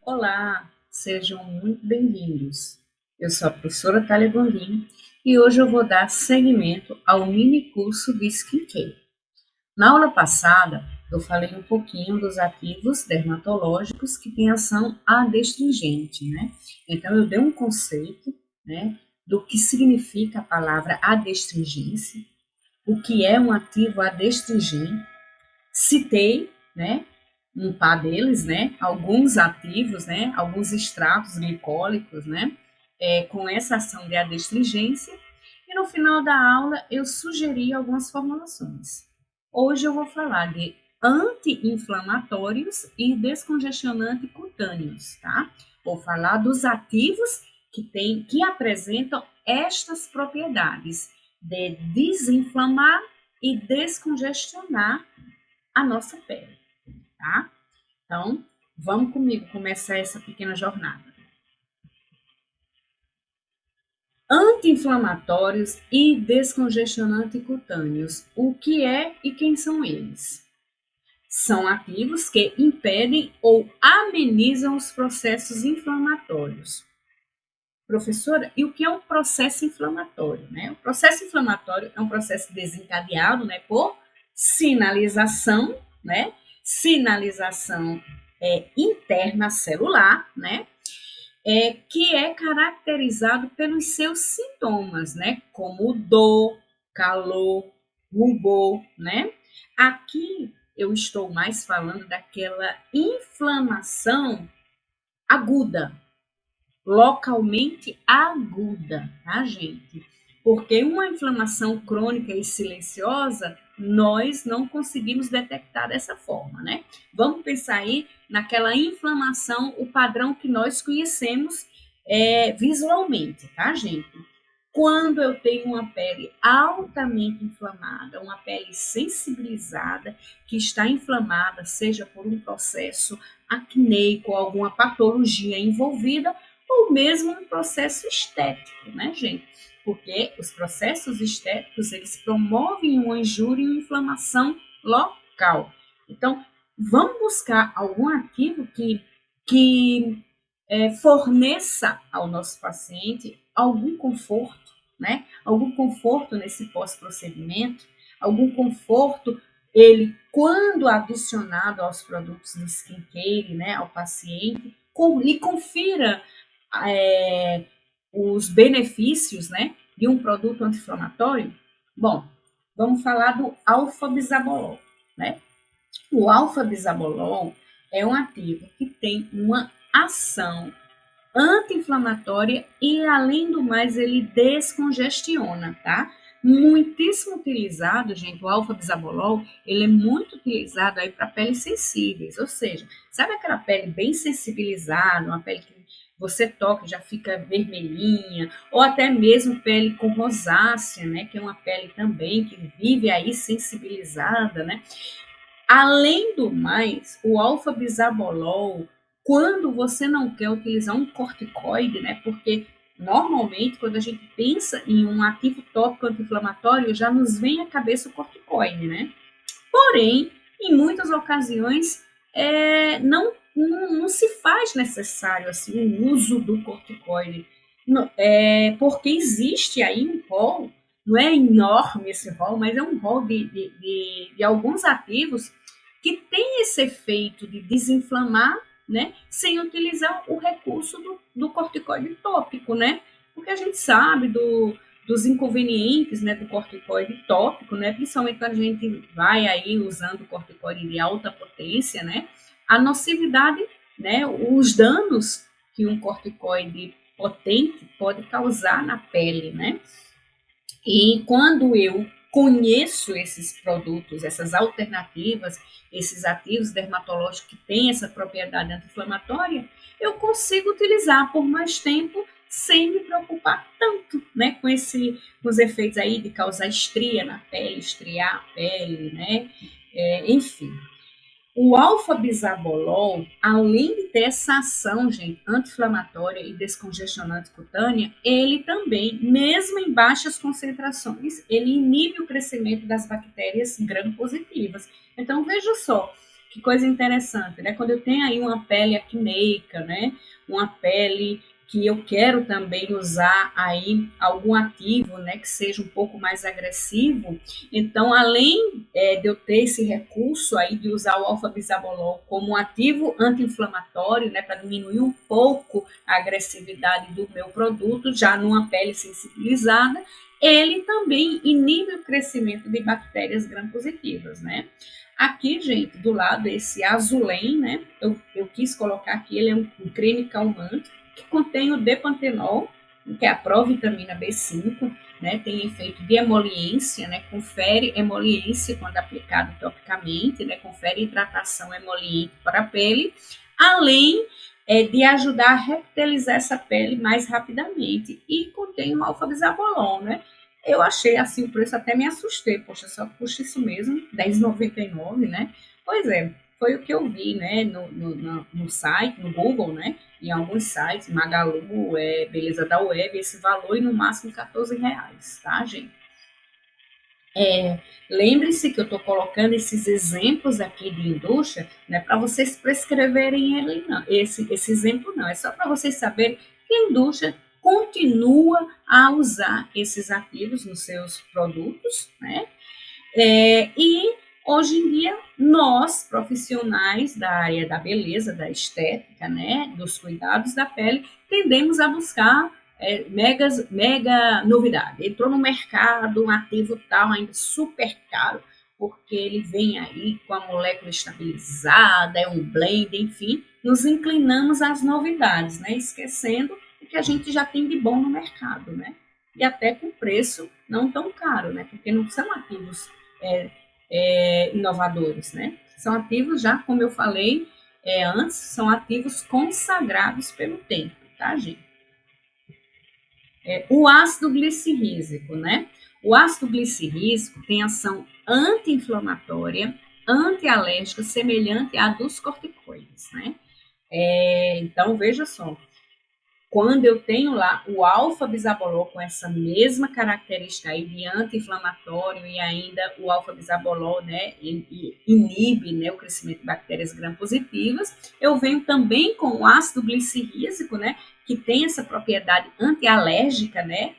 Olá, sejam muito bem-vindos. Eu sou a professora Thalia Gondim e hoje eu vou dar seguimento ao mini curso de Skincare. Na aula passada, eu falei um pouquinho dos ativos dermatológicos que têm ação adstringente, né? Então, eu dei um conceito, né, do que significa a palavra adstringência, o que é um ativo adstringente, citei, né, um par deles, né, alguns ativos, né, alguns extratos glicólicos, né, com essa ação de adstringência, e no final da aula eu sugeri algumas formulações. Hoje eu vou falar de anti-inflamatórios e descongestionantes cutâneos, tá? Vou falar dos ativos que apresentam estas propriedades de desinflamar e descongestionar a nossa pele, tá? Então, vamos comigo começar essa pequena jornada. Anti-inflamatórios e descongestionantes cutâneos. O que é e quem são eles? São ativos que impedem ou amenizam os processos inflamatórios. Professora, e o que é um processo inflamatório? Né? O processo inflamatório é um processo desencadeado, né, por sinalização, né? Sinalização interna celular, né? Que é caracterizado pelos seus sintomas, né? Como dor, calor, rubor, né? Aqui eu estou mais falando daquela inflamação aguda, localmente aguda, tá, gente? Porque uma inflamação crônica e silenciosa, nós não conseguimos detectar dessa forma, né? Vamos pensar aí naquela inflamação, o padrão que nós conhecemos visualmente, tá, gente? Quando eu tenho uma pele altamente inflamada, uma pele sensibilizada, que está inflamada, seja por um processo acneico, alguma patologia envolvida, ou mesmo um processo estético, né, gente? Porque os processos estéticos, eles promovem uma injúria e uma inflamação local. Então, vamos buscar algum ativo que forneça ao nosso paciente algum conforto, né? Algum conforto nesse pós-procedimento, algum conforto ele quando adicionado aos produtos de skincare, né, ao paciente, lhe confira é, os benefícios, né, de um produto anti-inflamatório? Bom, vamos falar do alfa-bisabolol, né? O alfa-bisabolol é um ativo que tem uma ação anti-inflamatória e, além do mais, ele descongestiona, tá? Muitíssimo utilizado, gente, o alfa-bisabolol, ele é muito utilizado aí para peles sensíveis, ou seja, sabe aquela pele bem sensibilizada, uma pele que você toca e já fica vermelhinha, ou até mesmo pele com rosácea, né, que é uma pele também que vive aí sensibilizada, né? Além do mais, o alfa-bisabolol, quando você não quer utilizar um corticoide, né? Porque normalmente quando a gente pensa em um ativo tópico anti-inflamatório, já nos vem à cabeça o corticoide, né? Porém, em muitas ocasiões, não se faz necessário assim, o uso do corticoide, porque existe aí um rol, não é enorme esse rol, mas é um rol de alguns ativos que tem esse efeito de desinflamar, né, sem utilizar o recurso do corticoide tópico, né? Porque a gente sabe dos inconvenientes, né, do corticoide tópico, né, principalmente quando a gente vai aí usando corticoide de alta potência, né, a nocividade, né, os danos que um corticoide potente pode causar na pele, né? E quando eu conheço esses produtos, essas alternativas, esses ativos dermatológicos que têm essa propriedade anti-inflamatória, eu consigo utilizar por mais tempo sem me preocupar tanto, né, com os efeitos aí de causar estria na pele, estriar a pele, né, enfim. O alfa-bisabolol, além de ter essa ação, gente, anti-inflamatória e descongestionante cutânea, ele também, mesmo em baixas concentrações, ele inibe o crescimento das bactérias gram-positivas. Então, veja só, Que coisa interessante, né? Quando eu tenho aí uma pele acneica, né? Uma pele que eu quero também usar aí algum ativo, né, que seja um pouco mais agressivo. Então, além de eu ter esse recurso aí de usar o alfa-bisabolol como um ativo anti-inflamatório, né, para diminuir um pouco a agressividade do meu produto, já numa pele sensibilizada, ele também inibe o crescimento de bactérias gram-positivas, né? Aqui, gente, do lado esse Azulém, né? Eu quis colocar aqui, ele é um creme calmante que contém o depantenol, que é a provitamina B5, né? Tem efeito de emoliência, né? Confere emoliência quando aplicado topicamente, né? Confere hidratação emoliente para a pele, além de ajudar a revitalizar essa pele mais rapidamente. E contém o alfa-bisabolol, né? Eu achei assim o preço, até me assustei. Poxa, só puxa isso mesmo, R$10,99, né? Pois é, foi o que eu vi, né, no site, no Google, né? Em alguns sites, Magalu, Beleza da Web, esse valor e no máximo R$14, tá, gente? Lembre-se que eu estou colocando esses exemplos aqui de indústria, não é para vocês prescreverem ele, não. Esse exemplo não, é só para vocês saberem que a indústria continua a usar esses ativos nos seus produtos, né? E hoje em dia, nós, profissionais da área da beleza, da estética, né, dos cuidados da pele, tendemos a buscar mega novidade. Entrou no mercado um ativo tal, ainda super caro, porque ele vem aí com a molécula estabilizada, é um blend, enfim, nos inclinamos às novidades, né, esquecendo o que a gente já tem de bom no mercado, né? E até com preço não tão caro, né? Porque não são ativos é, inovadores, né? São ativos já, como eu falei antes, são ativos consagrados pelo tempo, tá, gente? O ácido glicirrícico, né? O ácido glicirrícico tem ação anti-inflamatória, antialérgica, semelhante à dos corticoides, né? Então, veja só, quando eu tenho lá o alfa-bisabolol com essa mesma característica aí de anti-inflamatório e ainda o alfa-bisabolol, né, inibe, né, o crescimento de bactérias gram-positivas, eu venho também com o ácido glicirrícico, né, que tem essa propriedade antialérgica, né,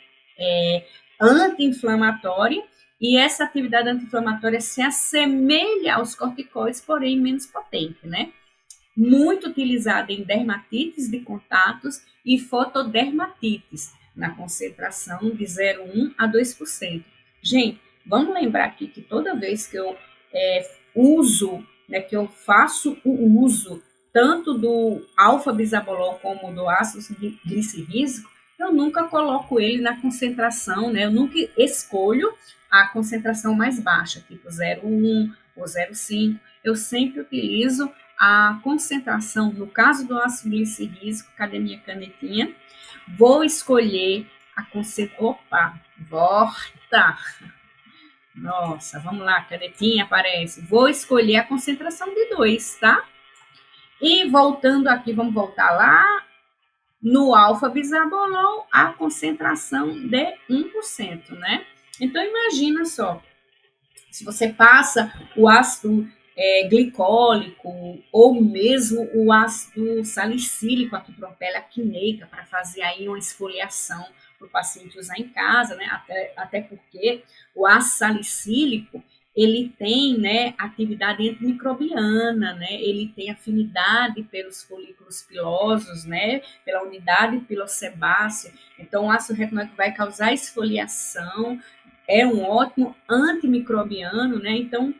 anti-inflamatória, e essa atividade anti-inflamatória se assemelha aos corticoides, porém menos potente, né? Muito utilizada em dermatites de contatos e fotodermatites, na concentração de 0,1 a 2%. Gente, vamos lembrar aqui que toda vez que eu uso, né, que eu faço o uso tanto do alfa-bisabolol como do ácido glicirrícico, eu nunca coloco ele na concentração, né? Eu nunca escolho a concentração mais baixa, tipo 0,1 ou 0,5. Eu sempre utilizo a concentração, no caso do ácido glicirrícico, cadê minha canetinha? Vou escolher a concentração. Opa, volta! Nossa, vamos lá, canetinha aparece. Vou escolher a concentração de 2, tá? E voltando aqui, vamos voltar lá. No alfa-bisabolol, a concentração de 1%, né? Então, imagina só, se você passa o ácido glicólico ou mesmo o ácido salicílico aqui para a pele acneica para fazer aí uma esfoliação para o paciente usar em casa, né? Até porque o ácido salicílico ele tem, né, atividade antimicrobiana, né? Ele tem afinidade pelos folículos pilosos, né? Pela unidade pilosebácea. Então, o ácido retinóico vai causar esfoliação, é um ótimo antimicrobiano, né? Então,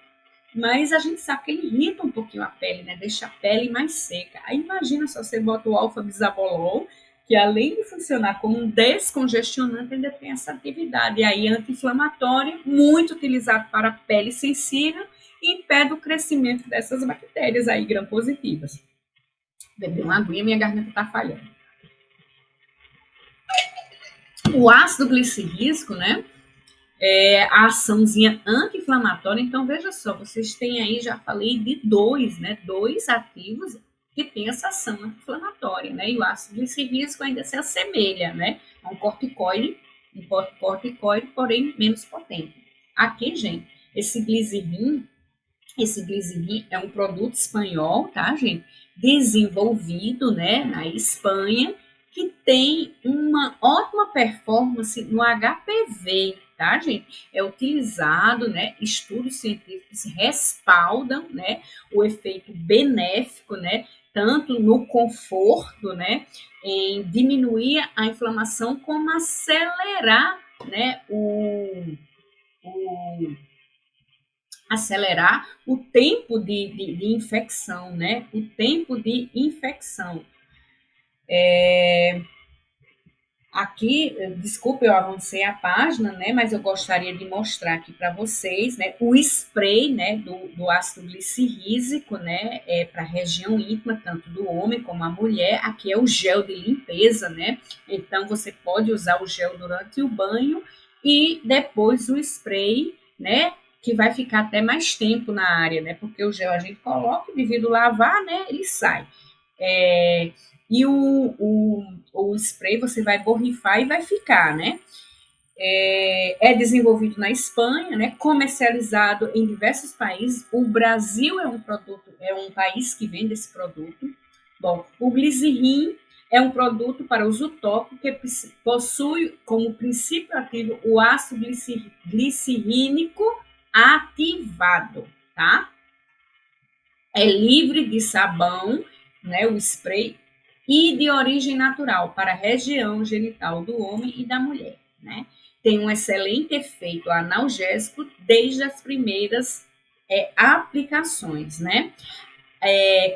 mas a gente sabe que ele irrita um pouquinho a pele, né? Deixa a pele mais seca. Aí imagina se você bota o alfa-bisabolol, que além de funcionar como um descongestionante, ainda tem essa atividade aí anti-inflamatória, muito utilizado para a pele sensível e impede o crescimento dessas bactérias aí gram-positivas. Beber uma aguinha, minha garganta tá falhando. O ácido glicirrícico, né? A açãozinha anti-inflamatória. Então, veja só, vocês têm aí, já falei de dois, né? Dois ativos que têm essa ação anti-inflamatória, né? E o ácido glicirrícico ainda se assemelha, né? A um corticoide, porém menos potente. Aqui, gente, esse glicerin, Esse glicerin é um produto espanhol, tá, gente? Desenvolvido, né, na Espanha, que tem uma ótima performance no HPV, tá, gente? É utilizado, né, estudos científicos respaldam, né, o efeito benéfico, né, tanto no conforto, né, em diminuir a inflamação, como acelerar, né, o acelerar o tempo de infecção, né? O tempo de infecção. Aqui, desculpa, eu avancei a página, né? Mas eu gostaria de mostrar aqui para vocês, né? O spray, né? Do ácido glicirrísico, né? Para a região íntima, tanto do homem como a mulher. Aqui é o gel de limpeza, né? Então, você pode usar o gel durante o banho e depois o spray, né? Que vai ficar até mais tempo na área, né? Porque o gel a gente coloca, devido lavar, né? Ele sai. É, e o spray você vai borrifar e vai ficar, né? É desenvolvido na Espanha, né? Comercializado em diversos países. O Brasil é um país que vende esse produto. Bom, o glicerin é um produto para uso tópico que possui como princípio ativo o ácido glicerínico ativado, tá? É livre de sabão, né, o spray, e de origem natural para a região genital do homem e da mulher, né? Tem um excelente efeito analgésico desde as primeiras aplicações, né?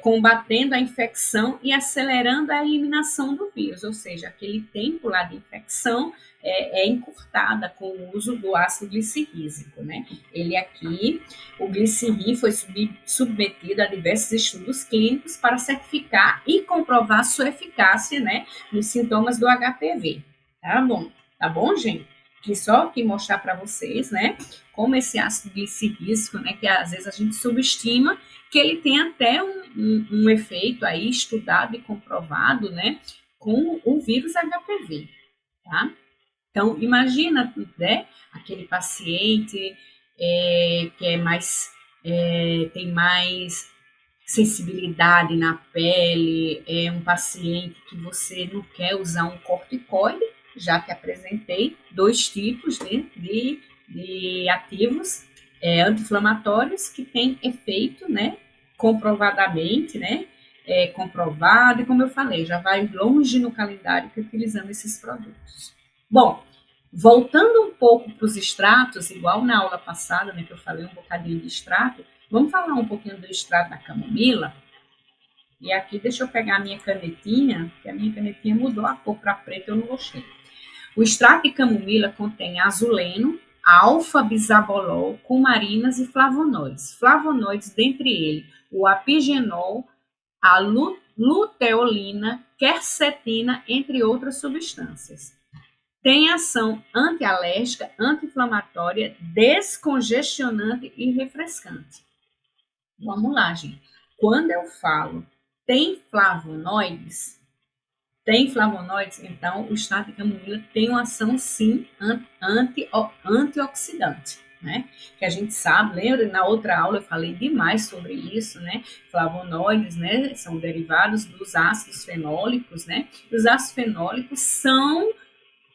Combatendo a infecção e acelerando a eliminação do vírus, ou seja, aquele tempo lá de infecção encurtada com o uso do ácido glicirrísico, né? Ele aqui, o glicerin foi submetido a diversos estudos clínicos para certificar e comprovar sua eficácia, né, nos sintomas do HPV. Tá bom? Tá bom, gente? Que só que mostrar para vocês, né, como esse ácido glicirrícico, né, que às vezes a gente subestima, que ele tem até um efeito aí estudado e comprovado, né, com o vírus HPV, tá? Então, imagina, né, aquele paciente que tem mais sensibilidade na pele, é um paciente que você não quer usar um corticoide, já que apresentei dois tipos de ativos anti-inflamatórios que têm efeito, né, comprovadamente, né, comprovado, e como eu falei, já vai longe no calendário que utilizando esses produtos. Bom, voltando um pouco para os extratos, igual na aula passada, né, que eu falei um bocadinho de extrato, vamos falar um pouquinho do extrato da camomila. E aqui, deixa eu pegar a minha canetinha, que a minha canetinha mudou a cor para preta, eu não gostei. O extrato de camomila contém azuleno, alfa-bisabolol, cumarinas e flavonoides. Flavonoides, dentre eles, o apigenol, a luteolina, quercetina, entre outras substâncias. Tem ação antialérgica, anti-inflamatória, descongestionante e refrescante. Vamos lá, gente. Quando eu falo tem flavonoides, então o extrato de camomila tem uma ação, sim, antioxidante, né? Que a gente sabe, lembra? Na outra aula eu falei demais sobre isso, né? Flavonoides, né? São derivados dos ácidos fenólicos, né? Os ácidos fenólicos são,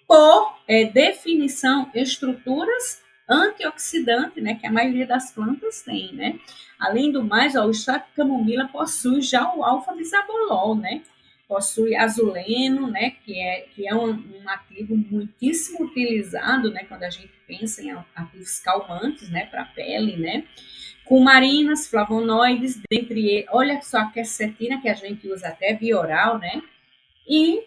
por definição, estruturas antioxidantes, né, que a maioria das plantas tem, né? Além do mais, ó, o extrato de camomila possui já o alfa-bisabolol, né? Possui azuleno, né, que é um ativo muitíssimo utilizado, né, quando a gente pensa em ativos calmantes, né, para a pele, né? Cumarinas, flavonoides, dentre, olha só a quercetina, que a gente usa até via oral, né? E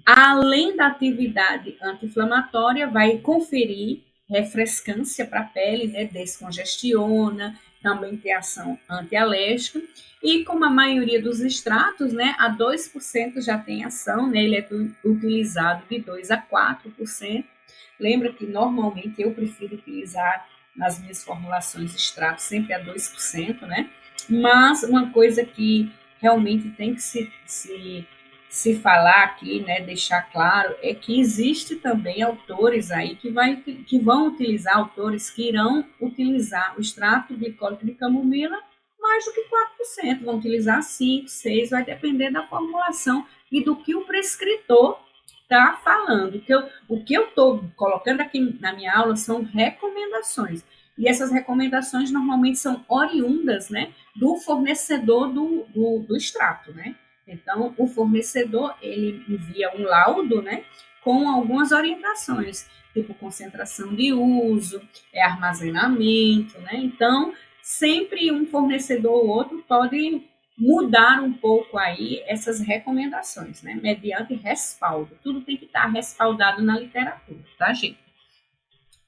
além da atividade anti-inflamatória, vai conferir refrescância para a pele, né? Descongestiona, também tem ação antialérgica. E como a maioria dos extratos, né, a 2% já tem ação, né? Ele é utilizado de 2 a 4%. Lembra que normalmente eu prefiro utilizar nas minhas formulações extratos sempre a 2%, né? Mas uma coisa que realmente tem que se se falar aqui, né, deixar claro, é que existe também autores aí que vão utilizar, autores que irão utilizar o extrato glicólico de camomila mais do que 4%, vão utilizar 5, 6, vai depender da formulação e do que o prescritor está falando. O que eu estou colocando aqui na minha aula são recomendações. E essas recomendações normalmente são oriundas, né, do fornecedor do extrato, né? Então, o fornecedor, ele envia um laudo, né, com algumas orientações, tipo concentração de uso, armazenamento, né? Então, sempre um fornecedor ou outro pode mudar um pouco aí essas recomendações, né, mediante respaldo. Tudo tem que estar respaldado na literatura, tá, gente?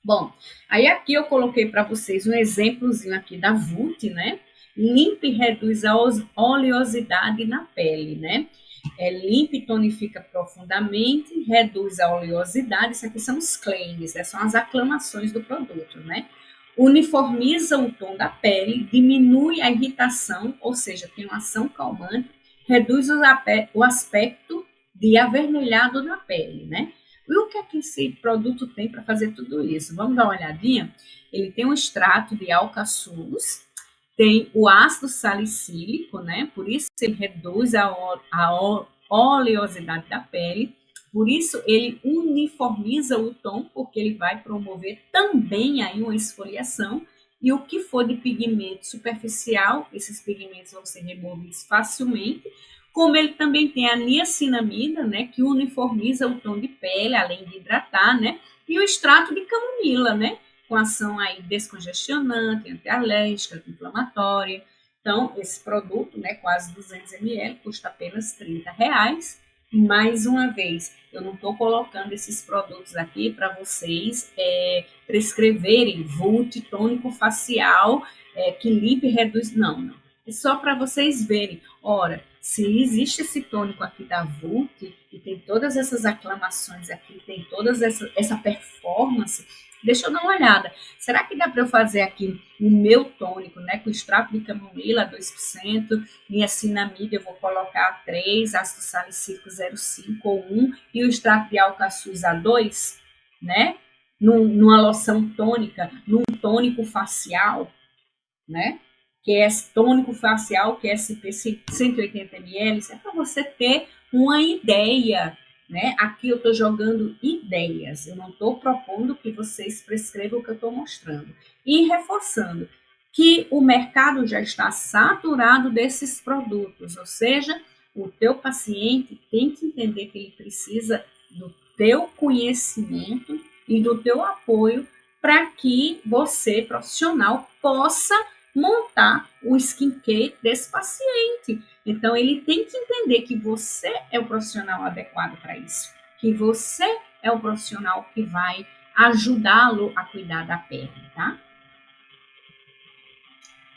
Bom, aí aqui eu coloquei para vocês um exemplozinho aqui da VUT, né? Limpa e reduz a oleosidade na pele, né? Limpa e tonifica profundamente, reduz a oleosidade. Isso aqui são os claims, são as aclamações do produto, né? Uniformiza o tom da pele, diminui a irritação, ou seja, tem uma ação calmante, reduz o aspecto de avermelhado na pele, né? E o que é que esse produto tem para fazer tudo isso? Vamos dar uma olhadinha? Ele tem um extrato de alcaçuz, tem o ácido salicílico, né? Por isso ele reduz a oleosidade da pele, por isso ele uniformiza o tom, porque ele vai promover também aí uma esfoliação, e o que for de pigmento superficial, esses pigmentos vão ser removidos facilmente, como ele também tem a niacinamida, né, que uniformiza o tom de pele, além de hidratar, né, e o extrato de camomila, né, com ação aí descongestionante, antialérgica, anti-inflamatória. Então, esse produto, né, quase 200 ml, custa apenas R$ 30. Mais uma vez, eu não estou colocando esses produtos aqui para vocês prescreverem VUT, tônico facial, que limpa e reduz. Não, não. É só para vocês verem. Ora, se existe esse tônico aqui da VUT, e tem todas essas aclamações aqui, tem toda essa performance, deixa eu dar uma olhada. Será que dá para eu fazer aqui o meu tônico, né, com extrato de camomila 2%, niacinamida eu vou colocar 3, ácido salicílico 0,5 ou 1, e o extrato de alcaçuz a 2, né, numa loção tônica, num tônico facial, né, que é tônico facial, que é SP 180 ml, é para você ter uma ideia, né? Aqui eu estou jogando ideias, eu não estou propondo que vocês prescrevam o que eu estou mostrando. E reforçando que o mercado já está saturado desses produtos, ou seja, o teu paciente tem que entender que ele precisa do teu conhecimento e do teu apoio para que você, profissional, possa montar o skincare desse paciente. Então, ele tem que entender que você é o profissional adequado para isso, que você é o profissional que vai ajudá-lo a cuidar da pele, tá?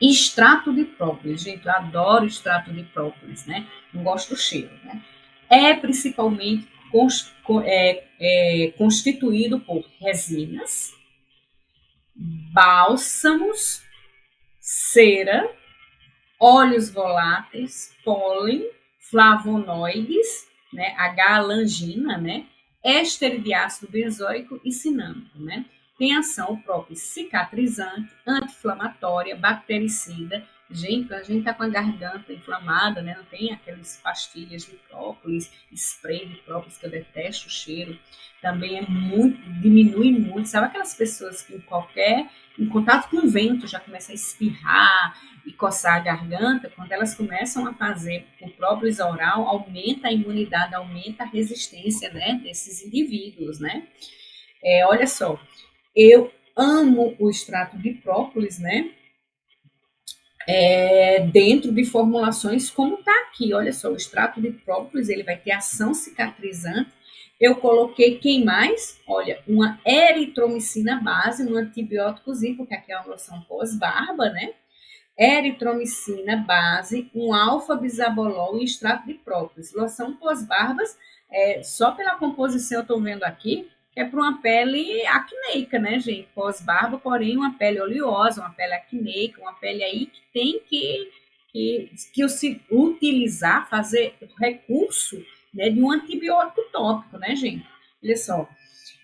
Extrato de própolis, gente, eu adoro extrato de própolis, né? Não gosto do cheiro, né? É principalmente constituído por resinas, bálsamos, cera, óleos voláteis, pólen, flavonoides, né, H-alangina, né, éster de ácido benzoico e cinâmico, né. Tem ação própria cicatrizante, anti-inflamatória, bactericida. Gente, a gente tá com a garganta inflamada, né? Não tem aquelas pastilhas de própolis, spray de própolis, que eu detesto o cheiro. Também diminui muito. Sabe aquelas pessoas que em contato com o vento já começam a espirrar e coçar a garganta? Quando elas começam a fazer o própolis oral, aumenta a imunidade, aumenta a resistência, né, desses indivíduos, né? Olha só, eu amo o extrato de própolis, né? Dentro de formulações como está aqui, olha só, o extrato de própolis, ele vai ter ação cicatrizante. Eu coloquei quem mais? Olha, uma eritromicina base, um antibióticozinho, porque aqui é uma loção pós-barba, né? Eritromicina base, um alfa-bisabolol e extrato de própolis. Loção pós-barbas, só pela composição eu estou vendo aqui, que é para uma pele acneica, né, gente? Pós-barba, porém, uma pele oleosa, uma pele acneica, uma pele aí que tem que se utilizar, fazer recurso né, de um antibiótico tópico, né, gente? Olha só,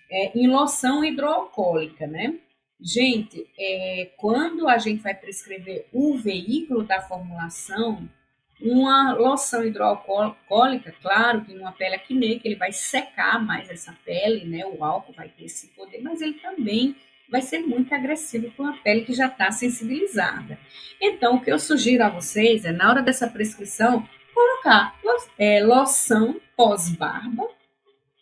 em loção hidroalcoólica, né? Gente, quando a gente vai prescrever o veículo da formulação, uma loção hidroalcoólica, claro que numa pele acne, que ele vai secar mais essa pele, né? O álcool vai ter esse poder, mas ele também vai ser muito agressivo com a pele que já está sensibilizada. Então, o que eu sugiro a vocês é, na hora dessa prescrição, colocar loção pós-barba,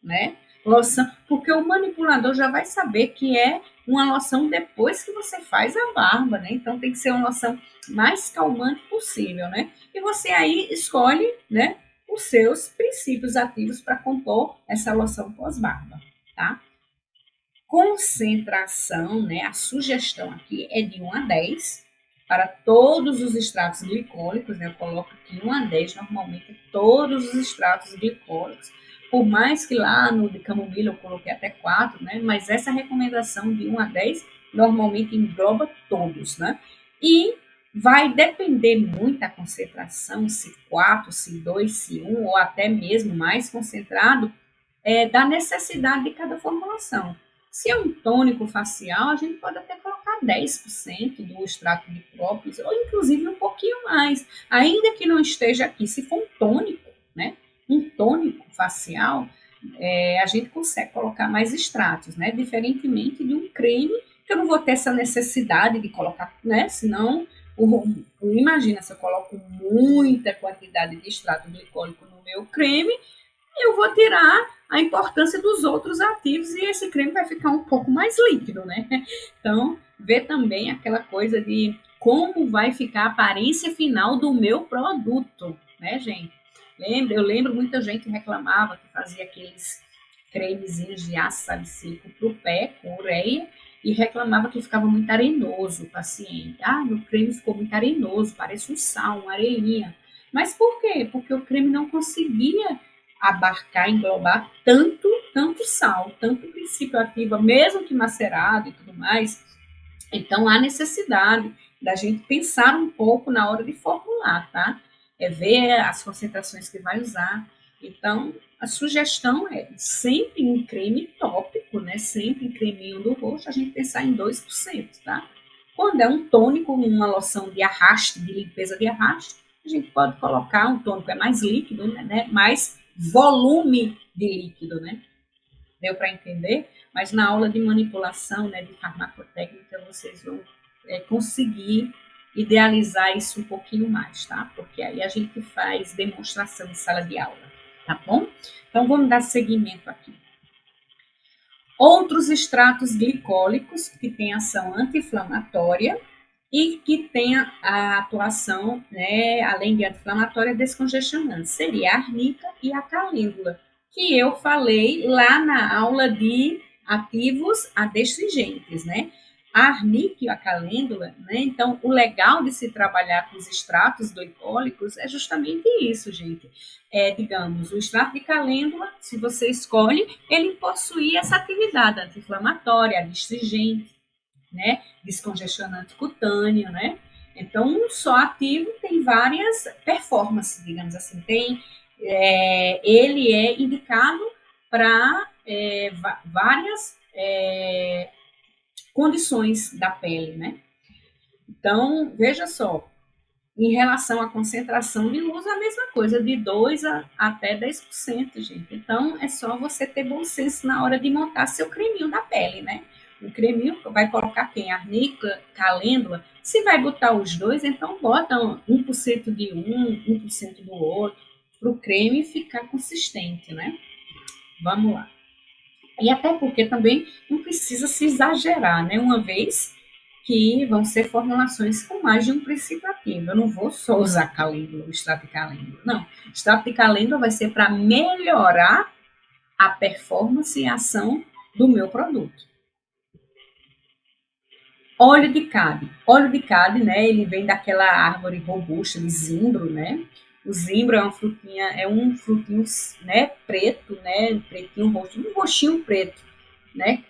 né? Loção, porque o manipulador já vai saber que é uma loção depois que você faz a barba, né? Então tem que ser uma loção mais calmante possível, né? E você aí escolhe, né, os seus princípios ativos para compor essa loção pós-barba, tá? Concentração, né? A sugestão aqui é de 1 a 10 para todos os extratos glicólicos, né? Eu coloco aqui 1 a 10 normalmente todos os extratos glicólicos. Por mais que lá no de camomila eu coloquei até 4, né? Mas essa recomendação de 1 a 10 normalmente engloba todos, né? E vai depender muito da concentração, se 4, se 2, se 1, ou até mesmo mais concentrado, da necessidade de cada formulação. Se é um tônico facial, a gente pode até colocar 10% do extrato de própolis, ou inclusive um pouquinho mais, ainda que não esteja aqui. Se for um tônico, né? Um tônico facial, a gente consegue colocar mais extratos, né? Diferentemente de um creme, que eu não vou ter essa necessidade de colocar, né? Senão, imagina se eu coloco muita quantidade de extrato glicólico no meu creme, eu vou tirar a importância dos outros ativos e esse creme vai ficar um pouco mais líquido, né? Então, ver também aquela coisa de como vai ficar a aparência final do meu produto, né, gente? Eu lembro muita gente reclamava que fazia aqueles cremezinhos de ácido salicílico para o pé, com ureia, e reclamava que ficava muito arenoso o paciente. Ah, meu creme ficou muito arenoso, parece um sal, uma areinha. Mas por quê? Porque o creme não conseguia abarcar, englobar tanto sal, tanto princípio ativo, mesmo que macerado e tudo mais. Então, há necessidade da gente pensar um pouco na hora de formular, tá? Ver as concentrações que vai usar. Então, a sugestão é sempre em creme tópico, né? Sempre em creminho do rosto, a gente pensar em 2%, tá? Quando é um tônico, uma loção de arraste, de limpeza de arraste, a gente pode colocar um tônico mais líquido, né? Mais volume de líquido, né? Deu para entender? Mas na aula de manipulação, né, de farmacotécnica, vocês vão conseguir idealizar isso um pouquinho mais, tá? Porque aí a gente faz demonstração em sala de aula, tá bom? Então vamos dar seguimento aqui. Outros extratos glicólicos que têm ação anti-inflamatória e que tem a atuação, né, além de anti-inflamatória, descongestionante, seria a arnica e a calêndula, que eu falei lá na aula de ativos adstringentes, né? A arnica e a calêndula, né? Então, o legal de se trabalhar com os extratos glicólicos é justamente isso, gente. Digamos, o extrato de calêndula, se você escolhe, ele possui essa atividade anti-inflamatória, adstringente, né? Descongestionante cutâneo, né? Então, um só ativo tem várias performances, digamos assim. Ele é indicado para várias condições da pele, né? Então, veja só, em relação à concentração de luz, a mesma coisa, de 2 até 10%, gente. Então, é só você ter bom senso na hora de montar seu creminho da pele, né? O creminho vai colocar quem? Arnica, calêndula. Se vai botar os dois, então bota 1% de um, 1% do outro, para o creme ficar consistente, né? Vamos lá. E até porque também não precisa se exagerar, né? Uma vez que vão ser formulações com mais de um princípio ativo. Eu não vou só usar calêndula, o extrato de calêndula. Não, o extrato de calêndula vai ser para melhorar a performance e a ação do meu produto. Óleo de cade. Óleo de cade, né, ele vem daquela árvore robusta de zimbro, né? O zimbro é um frutinho, né, preto, né, pretinho roxo, um roxinho preto, né?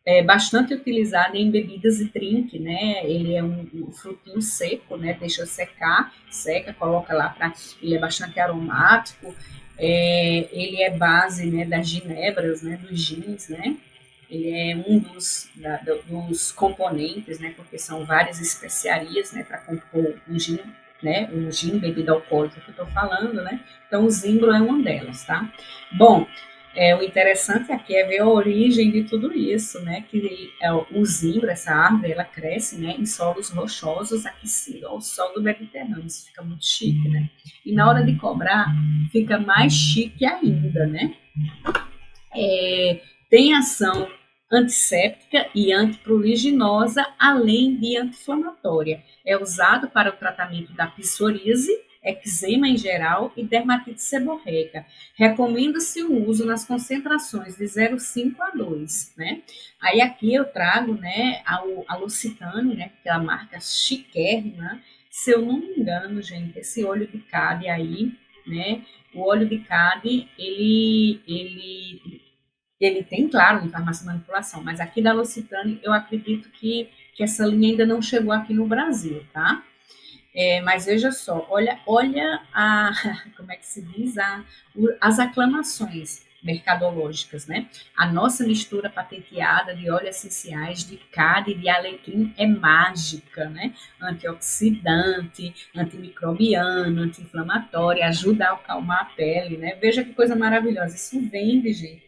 É bastante utilizado em bebidas e drink, né? Ele é um frutinho seco, né? Deixa secar, seca, coloca lá para. Ele é bastante aromático. Ele é base, né, das ginebras, né, dos gins, né? Ele é um dos componentes, né, porque são várias especiarias, né, para compor um gin, bebida alcoólica que eu estou falando, né? Então, o zimbro é uma delas, tá? Bom, o interessante aqui é ver a origem de tudo isso, né? Que o zimbro, essa árvore, ela cresce, né, em solos rochosos aquecidos ao sol do Mediterrâneo. Isso fica muito chique, né? E na hora de cobrar, fica mais chique ainda, né? Tem ação antisséptica e antipruriginosa, além de anti-inflamatória. É usado para o tratamento da psoríase, eczema em geral e dermatite seborreica. Recomenda-se o uso nas concentrações de 0,5 a 2, né? Aí aqui eu trago, né, a Lucitane, né, que é a marca chiquérrima. Se eu não me engano, gente, esse óleo de cade aí, né, o óleo de cade, ele tem, claro, em farmácia de manipulação, mas aqui da L'Occitane eu acredito que essa linha ainda não chegou aqui no Brasil, tá? Mas veja só, olha como é que se diz, as aclamações mercadológicas, né? A nossa mistura patenteada de óleos essenciais de cade e de alecrim é mágica, né? Antioxidante, antimicrobiano, anti-inflamatório, ajuda a acalmar a pele, né? Veja que coisa maravilhosa, isso vende, gente.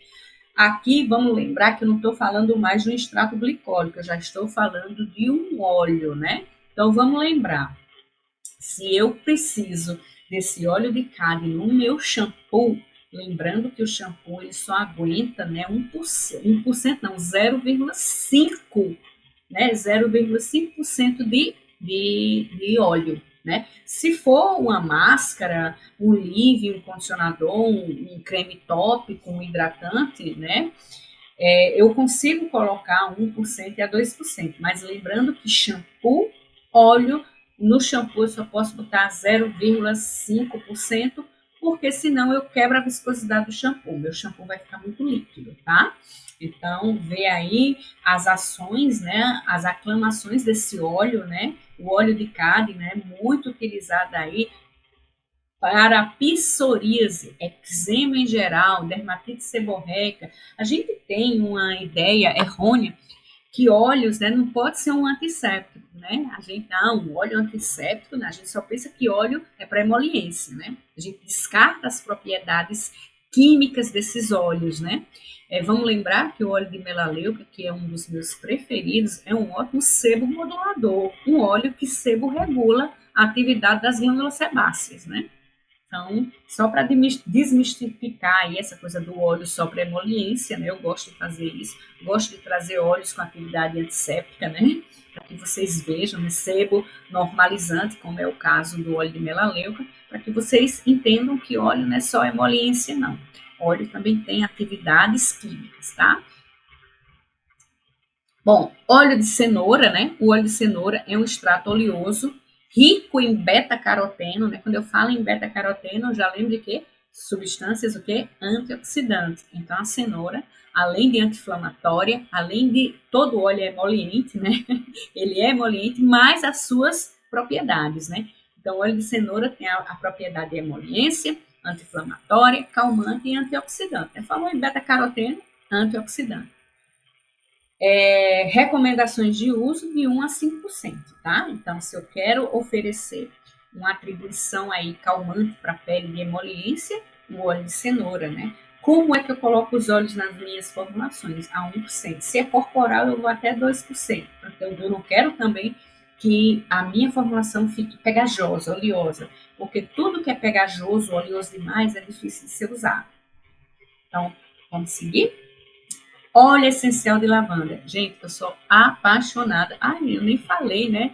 Aqui, vamos lembrar que eu não estou falando mais de um extrato glicólico, eu já estou falando de um óleo, né? Então, vamos lembrar, se eu preciso desse óleo de cade no meu shampoo, lembrando que o shampoo ele só aguenta, né, 1% não, 0,5%, né, 0,5% de óleo, né? Se for uma máscara, um leave, um condicionador, um creme tópico, um hidratante, né? Eu consigo colocar 1% e a 2%, mas lembrando que shampoo, óleo, no shampoo eu só posso botar 0,5%, porque senão eu quebro a viscosidade do shampoo. Meu shampoo vai ficar muito líquido, tá? Então, vê aí as ações, né, as aclamações desse óleo, né, o óleo de cade, né, muito utilizado aí para psoríase, eczema em geral, dermatite seborreica. A gente tem uma ideia errônea que óleos, né, não pode ser um antisséptico, né? A gente, não, óleo antisséptico, né? A gente só pensa que óleo é para emoliência, né? A gente descarta as propriedades químicas desses óleos, né? Vamos lembrar que o óleo de melaleuca, que é um dos meus preferidos, é um ótimo sebo modulador, um óleo que sebo regula a atividade das glândulas sebáceas, né? Então, só para desmistificar aí essa coisa do óleo só para emoliência, né? Eu gosto de fazer isso. Gosto de trazer óleos com atividade antisséptica, né? Para que vocês vejam, né? Sebo normalizante, como é o caso do óleo de melaleuca, para que vocês entendam que óleo não é só emoliência, não. Óleo também tem atividades químicas, tá? Bom, óleo de cenoura, né? O óleo de cenoura é um extrato oleoso rico em beta-caroteno, né? Quando eu falo em beta-caroteno, eu já lembro de quê? Substâncias o quê? Antioxidantes. Então, a cenoura, além de anti-inflamatória, além de todo o óleo é emoliente, né? Ele é emoliente, mais as suas propriedades, né? Então, o óleo de cenoura tem a propriedade de emoliência, anti-inflamatória, calmante e antioxidante. Eu falo em beta-caroteno, antioxidante. Recomendações de uso de 1 a 5%, tá? Então, se eu quero oferecer uma atribuição aí calmante para a pele de emoliência, o óleo de cenoura, né? Como é que eu coloco os óleos nas minhas formulações? A 1%. Se é corporal, eu vou até 2%. Então, eu não quero também que a minha formulação fique pegajosa, oleosa, porque tudo que é pegajoso, oleoso demais, é difícil de ser usado. Então, vamos seguir? Óleo essencial de lavanda. Gente, eu sou apaixonada. Ai, eu nem falei, né?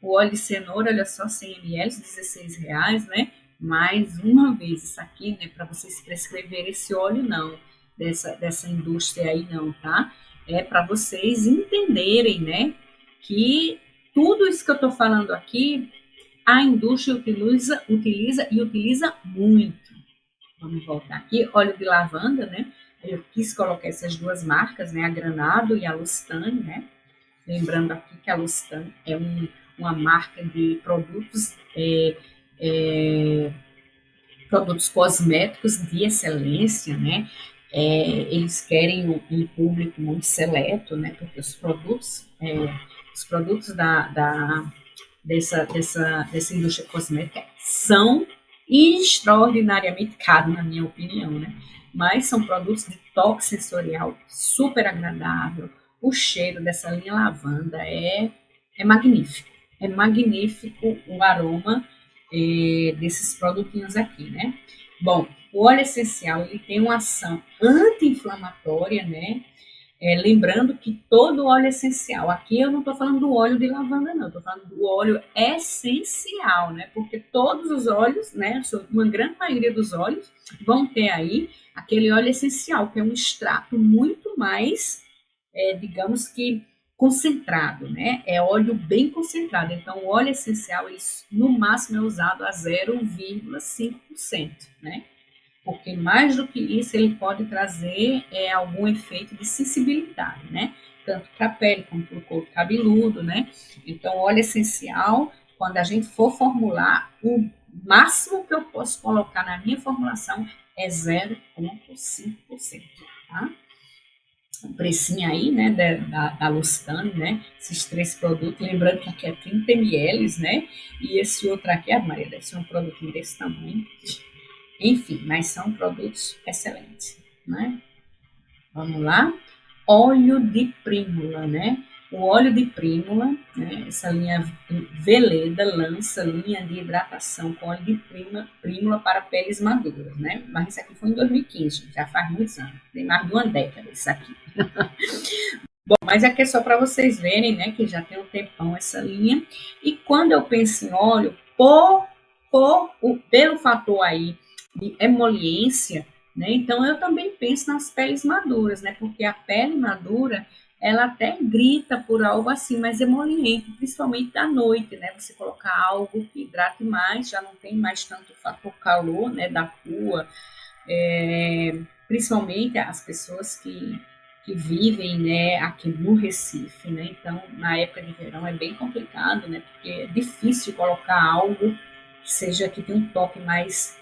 O óleo de cenoura, olha só, 100 ml, R$16, né? Mais uma vez, isso aqui, né? Para vocês prescreverem esse óleo, não. Dessa indústria aí, não, tá? É para vocês entenderem, né? Que tudo isso que eu estou falando aqui, a indústria utiliza e utiliza muito. Vamos voltar aqui, óleo de lavanda, né? Eu quis colocar essas duas marcas, né? A Granado e a Lustane, né? Lembrando aqui que a Lustane é uma marca de produtos produtos cosméticos de excelência, né? Eles querem um público muito seleto, né? Porque os produtos dessa indústria cosmética são extraordinariamente caros, na minha opinião, né? Mas são produtos de toque sensorial super agradável. O cheiro dessa linha lavanda é magnífico. É magnífico o aroma desses produtinhos aqui, né? Bom, o óleo essencial ele tem uma ação anti-inflamatória, né? Lembrando que todo óleo essencial, aqui eu não estou falando do óleo de lavanda, não, estou falando do óleo essencial, né? Porque todos os óleos, né? Uma grande maioria dos óleos vão ter aí aquele óleo essencial, que é um extrato muito mais, digamos que, concentrado, né? É óleo bem concentrado. Então, o óleo essencial, ele, no máximo, é usado a 0,5%, né? Porque mais do que isso ele pode trazer algum efeito de sensibilidade, né? Tanto para a pele como para o couro cabeludo, né? Então, óleo essencial, quando a gente for formular, o máximo que eu posso colocar na minha formulação é 0,5%, tá? O precinho aí, né, da Lustane, né, esses três produtos, lembrando que aqui é 30 ml, né, e esse outro aqui, a Maria, deve ser um produtinho desse tamanho, enfim, mas são produtos excelentes, né? Vamos lá. Óleo de prímula, né? O óleo de prímula, né? Essa linha Veleda lança linha de hidratação com óleo de prímula para peles maduras, né? Mas isso aqui foi em 2015, já faz muitos anos, tem mais de uma década isso aqui. Bom, mas aqui é só para vocês verem, né, que já tem um tempão essa linha. E quando eu penso em óleo, pelo fator aí de emoliência, né? Então eu também penso nas peles maduras, né? Porque a pele madura, ela até grita por algo assim mais emoliente, principalmente à noite, né? Você colocar algo que hidrate mais, já não tem mais tanto fator calor, né, da rua, principalmente as pessoas que vivem, né, aqui no Recife, né? Então, na época de verão é bem complicado, né? Porque é difícil colocar algo que tenha um toque mais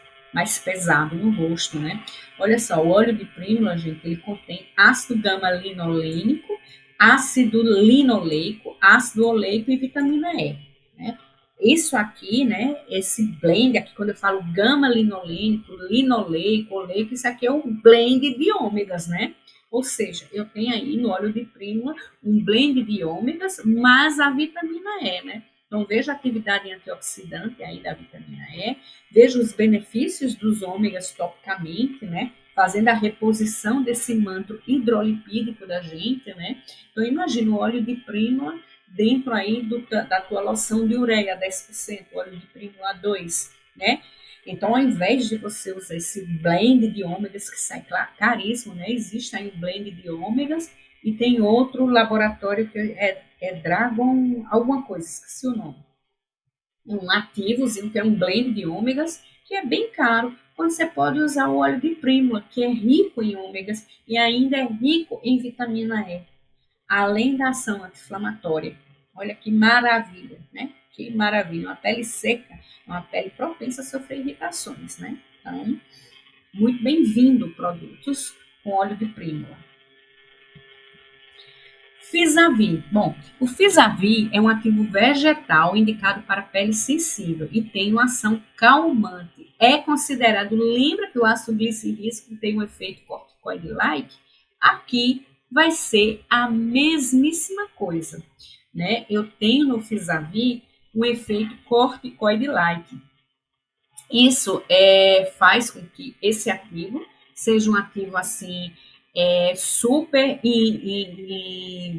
pesado no rosto, né? Olha só, o óleo de prímula, gente, ele contém ácido gama-linolênico, ácido linoleico, ácido oleico e vitamina E, né? Isso aqui, né, esse blend aqui, quando eu falo gama-linolênico, linoleico, oleico, isso aqui é um blend de ômegas, né? Ou seja, eu tenho aí no óleo de prímula um blend de ômegas, mais a vitamina E, né? Então, veja a atividade antioxidante aí da vitamina E, veja os benefícios dos ômegas topicamente, né? Fazendo a reposição desse manto hidrolipídico da gente, né? Então, imagina o óleo de prímula dentro aí da tua loção de ureia, 10%, óleo de prímula 2, né? Então, ao invés de você usar esse blend de ômegas, que sai caríssimo, né? Existe aí um blend de ômegas e tem outro laboratório que é Dragon alguma coisa, esqueci o nome. Um ativozinho, que é um blend de ômegas, que é bem caro, quando você pode usar o óleo de prímula, que é rico em ômegas e ainda é rico em vitamina E, além da ação anti-inflamatória. Olha que maravilha, né? Que maravilha. Uma pele seca, uma pele propensa a sofrer irritações, né? Então, muito bem-vindo produtos com óleo de prímula. Fisavi. Bom, o Fisavi é um ativo vegetal indicado para pele sensível e tem uma ação calmante. É considerado, lembra que o ácido glicírico tem um efeito corticoide-like? Aqui vai ser a mesmíssima coisa, né? Eu tenho no Fisavi um efeito corticoide-like. Isso faz com que esse ativo seja um ativo assim super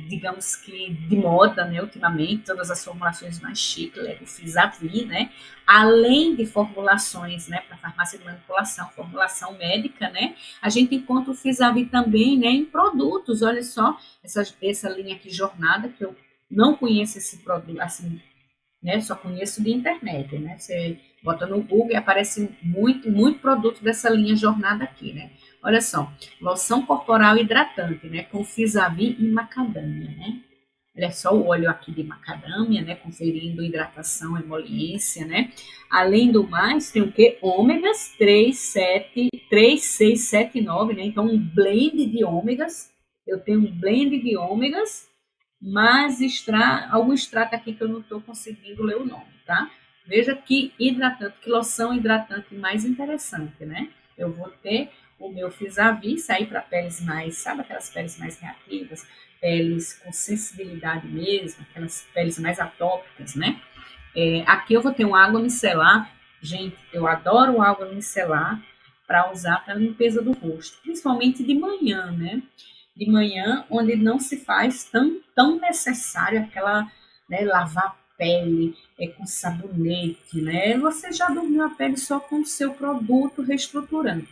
digamos que de moda, né, ultimamente, todas as formulações mais chiques, o Fisavi, né, além de formulações, né, para farmácia de manipulação, formulação médica, né, a gente encontra o Fisavi também, né, em produtos, olha só, essa linha aqui, Jornada, que eu não conheço esse produto, assim, né, só conheço de internet, né, você bota no Google e aparece muito produto dessa linha Jornada aqui, né. Olha só, loção corporal hidratante, né, com Fisavi e macadâmia, né. Olha só o óleo aqui de macadâmia, né? Conferindo hidratação, emoliência, né? Além do mais, tem o quê? Ômegas 3, 6, 7 e 9, né? Então, um blend de ômegas. Eu tenho um blend de ômegas, mas algum extrato aqui que eu não estou conseguindo ler o nome, tá? Veja que hidratante, que loção hidratante mais interessante, né? Eu vou ter o meu Fisavis, sair para peles mais, sabe aquelas peles mais reativas, peles com sensibilidade mesmo, aquelas peles mais atópicas, né? Aqui eu vou ter uma água micelar. Gente, eu adoro água micelar para usar para limpeza do rosto, principalmente de manhã, né? De manhã, onde não se faz tão necessário aquela, né, lavar a pele com sabonete, né? Você já dormiu a pele só com o seu produto reestruturante,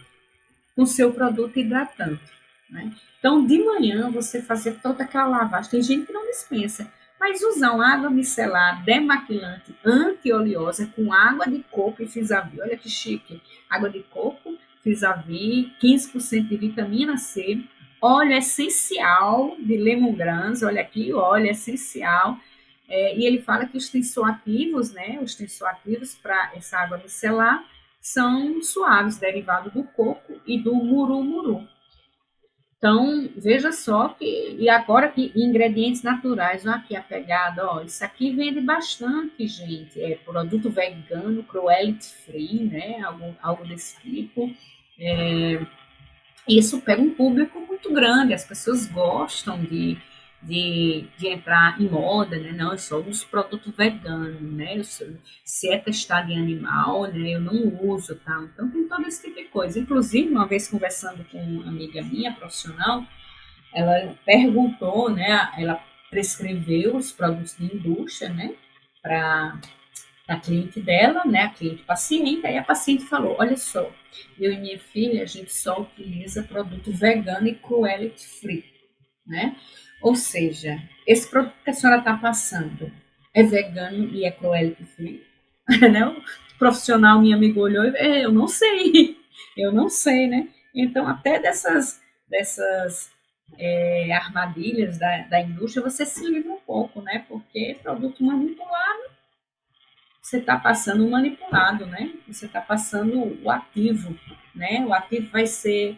com o seu produto hidratante, né? Então, de manhã, você fazer toda aquela lavagem. Tem gente que não dispensa, mas usar uma água micelar demaquilante anti-oleosa com água de coco e Fisavi. Olha que chique. Água de coco, Fisavi, 15% de vitamina C, óleo essencial de lemongrass, olha aqui, óleo essencial. E ele fala que os tensoativos, né, os tensoativos para essa água micelar são suaves, derivados do coco e do muru-muru. Então, veja só que, e agora que ingredientes naturais, olha aqui a pegada, ó, isso aqui vende bastante, gente, produto vegano, cruelty free, né, algo desse tipo. Isso pega um público muito grande, as pessoas gostam de entrar em moda, né? Não, eu só uso produto vegano, né? Se é testado em animal, né? Eu não uso, tá? Então tem todo esse tipo de coisa. Inclusive, uma vez conversando com uma amiga minha, profissional, ela perguntou, né? Ela prescreveu os produtos de indústria, né? Para a cliente dela, né, a cliente paciente, aí a paciente falou, olha só, eu e minha filha, a gente só utiliza produto vegano e cruelty free, né? Ou seja, esse produto que a senhora está passando é vegano e é cruelty free? Né? O profissional, minha amiga, olhou e eu não sei, eu não sei, né? Então, até dessas armadilhas da indústria, você se livra um pouco, né? Porque produto manipulado, você está passando o manipulado, né? Você está passando o ativo, né? O ativo vai ser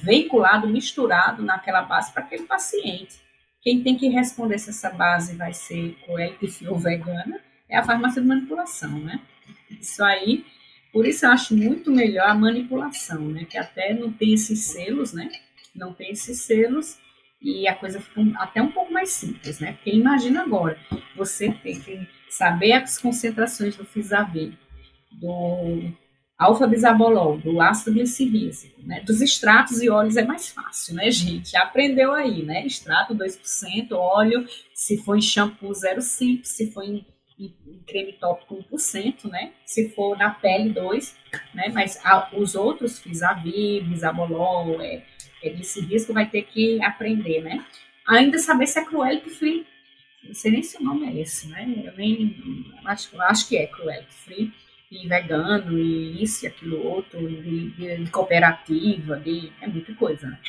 veiculado, misturado naquela base para aquele paciente. Quem tem que responder se essa base vai ser cruelty ou vegana é a farmácia de manipulação, né? Isso aí, por isso eu acho muito melhor a manipulação, né? Que até não tem esses selos, né? Não tem esses selos e a coisa fica até um pouco mais simples, né? Porque imagina agora, você tem que saber as concentrações do Fisavi, do alfa-bisabolol, do ácido glicirrícico, né? Dos extratos e óleos é mais fácil, né, gente? Já aprendeu aí, né? Extrato 2%, óleo, se for em shampoo 0,5%, se for em creme tópico 1%, né? Se for na pele 2%, né? Mas os outros, Fisavi, bisabolol, glicirrícico, vai ter que aprender, né? Ainda saber se é cruelty free. Não sei nem se o nome é esse, né? Eu nem acho que é cruelty free e vegano e isso e aquilo outro, de cooperativa, é muita coisa, né?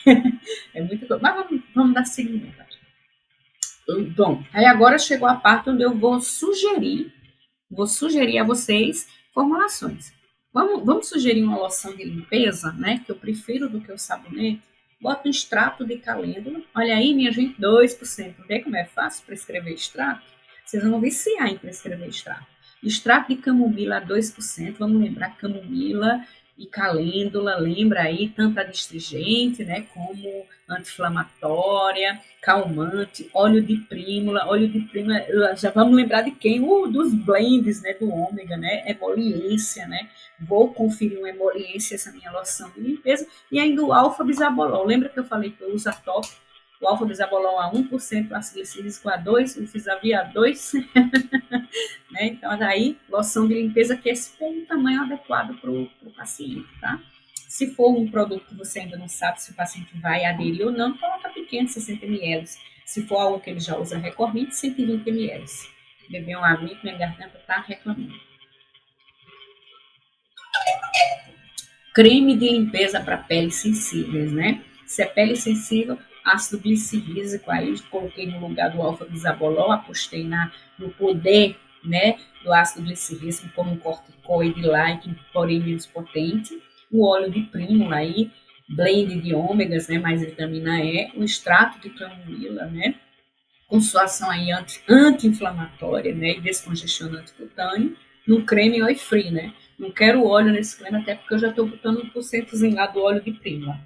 É muita coisa. Mas vamos dar seguimento aqui. Bom, aí agora chegou a parte onde eu vou sugerir a vocês formulações. Vamos sugerir uma loção de limpeza, né? Que eu prefiro do que o sabonete. Bota um extrato de calêndula. Olha aí, minha gente, 2%. Vê como é fácil prescrever extrato? Vocês vão viciar em prescrever extrato. Extrato de camomila a 2%. Vamos lembrar camomila e calêndula, lembra aí, tanto adstringente, né, como anti-inflamatória, calmante, óleo de prímula, já vamos lembrar de quem? Dos blends, né, do ômega, né, emoliência, né, vou conferir uma emoliência, essa minha loção de limpeza, e ainda o alfa-bisabolol, lembra que eu falei que eu uso a top, o alfa-bisabolol a 1%, o ácido glicírico a 2%, o Fisavi a 2%, né? Então, daí, loção de limpeza que esse tem um tamanho adequado para o paciente, tá? Se for um produto que você ainda não sabe se o paciente vai aderir ou não, coloca pequeno, 60 ml. Se for algo que ele já usa recorrente, 120 ml. Beber uma água, minha garganta está reclamando. Creme de limpeza para peles sensíveis, né? Se é pele sensível, ácido glicirrícico, aí coloquei no lugar do alfa-bisabolol, apostei no poder, né, do ácido glicirrícico como um corticoide-like, porém menos potente, o óleo de prímula aí, blend de ômegas, né, mais vitamina E, o extrato de camomila, né, com sua ação aí anti-inflamatória, né, e descongestionante cutâneo, no creme oil free, né. Não quero óleo nesse creme, até porque eu já estou botando 1% lá do óleo de prímula.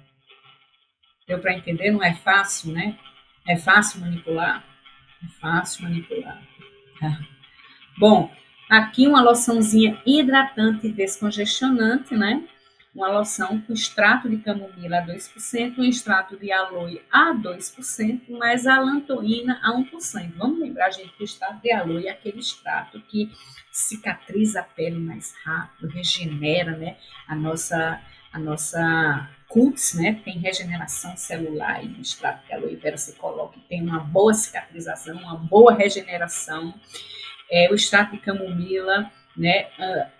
Deu para entender? Não é fácil, né? É fácil manipular? É fácil manipular. Tá? Bom, aqui uma loçãozinha hidratante e descongestionante, né? Uma loção com extrato de camomila a 2%, um extrato de aloe a 2%, mais a lantoína a 1%. Vamos lembrar, gente, que o extrato de aloe é aquele extrato que cicatriza a pele mais rápido, regenera, né, a nossa cutis, né, tem regeneração celular, e no extrato de aloe vera você coloca e tem uma boa cicatrização, uma boa regeneração. O extrato de camomila, né,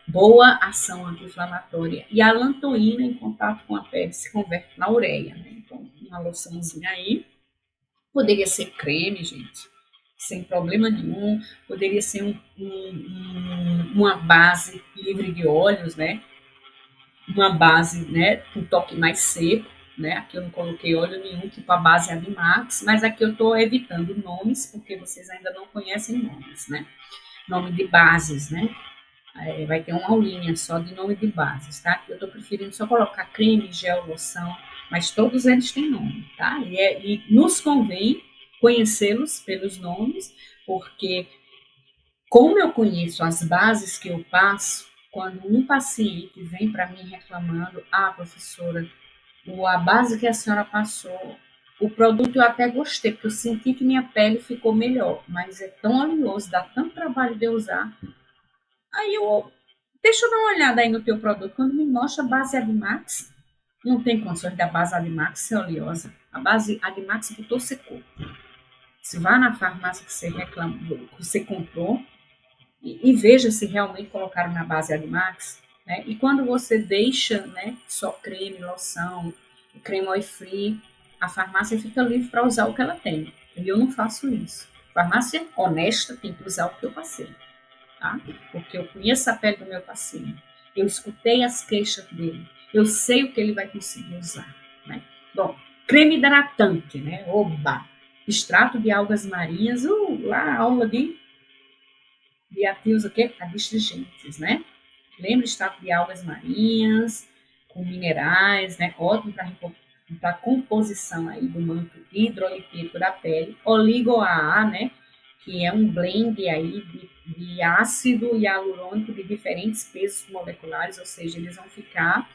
boa ação anti-inflamatória. E a lantoína, em contato com a pele, se converte na ureia. Né? Então, uma loçãozinha aí. Poderia ser creme, gente, sem problema nenhum. Poderia ser uma base livre de óleos, né? Uma base, né, com toque mais seco. Né? Aqui eu não coloquei óleo nenhum, tipo a base Abimax, mas aqui eu estou evitando nomes, porque vocês ainda não conhecem nomes, né? Nome de bases, né? Vai ter uma aulinha só de nome de bases, tá? Eu estou preferindo só colocar creme, gel, loção, mas todos eles têm nome, tá? E nos convém conhecê-los pelos nomes, porque como eu conheço as bases que eu passo, quando um paciente vem para mim reclamando, professora, a base que a senhora passou, o produto eu até gostei, porque eu senti que minha pele ficou melhor, mas é tão oleoso, dá tanto trabalho de eu usar. Aí deixa eu dar uma olhada aí no teu produto. Quando me mostra a base Admax, não tem condições da base Admax ser oleosa. A base Admax botou secou. Se vá na farmácia que você reclamou, que você comprou, e veja se realmente colocaram na base Admax. Né? E quando você deixa, né, só creme, loção, creme oil free, a farmácia fica livre para usar o que ela tem. E eu não faço isso. Farmácia honesta tem que usar o que eu passei. Tá? Porque eu conheço a pele do meu paciente, eu escutei as queixas dele, eu sei o que ele vai conseguir usar. Né? Bom, creme hidratante, né? Oba! Extrato de algas marinhas, lá a aula de ativos o quê? Adstringentes, né? Lembra extrato de algas marinhas, com minerais, né? Ótimo para a composição aí do manto hidrolipídico da pele. Oligo-AA, né? Que é um blend aí de ácido hialurônico de diferentes pesos moleculares, ou seja, eles vão ficar,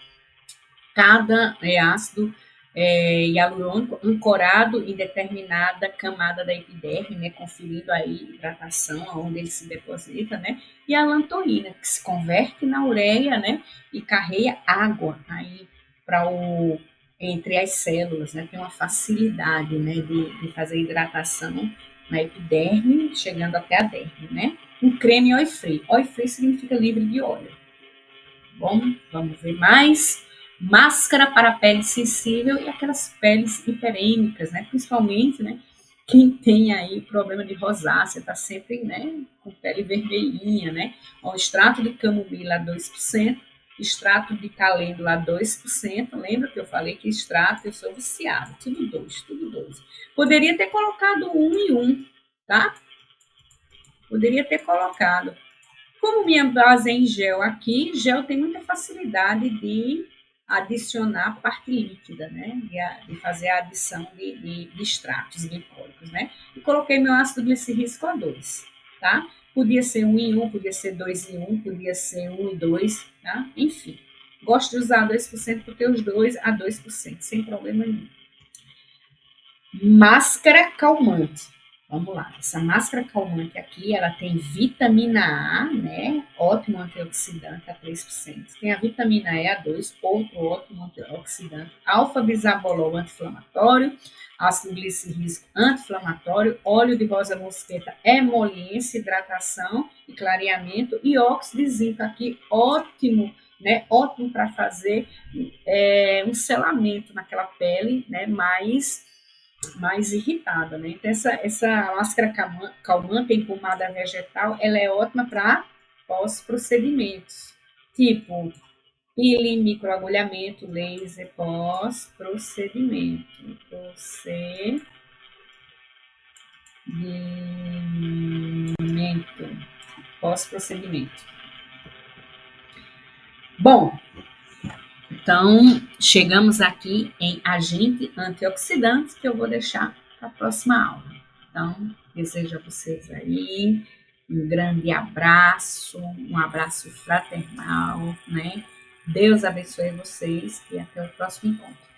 cada ácido hialurônico ancorado em determinada camada da epiderme, né, conferindo aí hidratação, onde ele se deposita, né, e a lantoína, que se converte na ureia, né, e carrega água aí para entre as células, né, tem uma facilidade, né, de fazer hidratação na epiderme, chegando até a derme, né? Um creme oil free. Oil free significa livre de óleo. Bom, vamos ver mais. Máscara para pele sensível e aquelas peles hiperêmicas, né? Principalmente, né? Quem tem aí problema de rosácea, tá sempre, né? Com pele vermelhinha, né? O extrato de camomila 2%, extrato de calêndula 2%. Lembra que eu falei que extrato eu sou viciada? Tudo 2, tudo 2. Poderia ter colocado 1 e 1, tá? Poderia ter colocado. Como minha base é em gel aqui, gel tem muita facilidade de adicionar parte líquida, né? De fazer a adição de extratos glicólicos, né? E coloquei meu ácido glicirrícico a 2, tá? Podia ser 1 em 1, podia ser 2 em 1, podia ser 1 e 2, tá? Enfim, gosto de usar 2% porque os dois a 2%, sem problema nenhum. Máscara calmante. Vamos lá, essa máscara calmante aqui, ela tem vitamina A, né? Ótimo antioxidante a 3%. Tem a vitamina E a 2, outro ótimo antioxidante. Alfa-bisabolol anti-inflamatório, ácido glicirrícico anti-inflamatório, óleo de rosa mosqueta, emoliência, hidratação e clareamento, e óxido de zinco aqui, ótimo, né? Ótimo para fazer um selamento naquela pele, né? Mais mais irritada, né? Então, essa máscara calmante em pomada vegetal, ela é ótima para pós-procedimentos, tipo peeling, microagulhamento, laser, pós-procedimento, pós-procedimento. Bom, então chegamos aqui em agente antioxidante, que eu vou deixar para a próxima aula. Então, desejo a vocês aí um grande abraço, um abraço fraternal, né? Deus abençoe vocês e até o próximo encontro.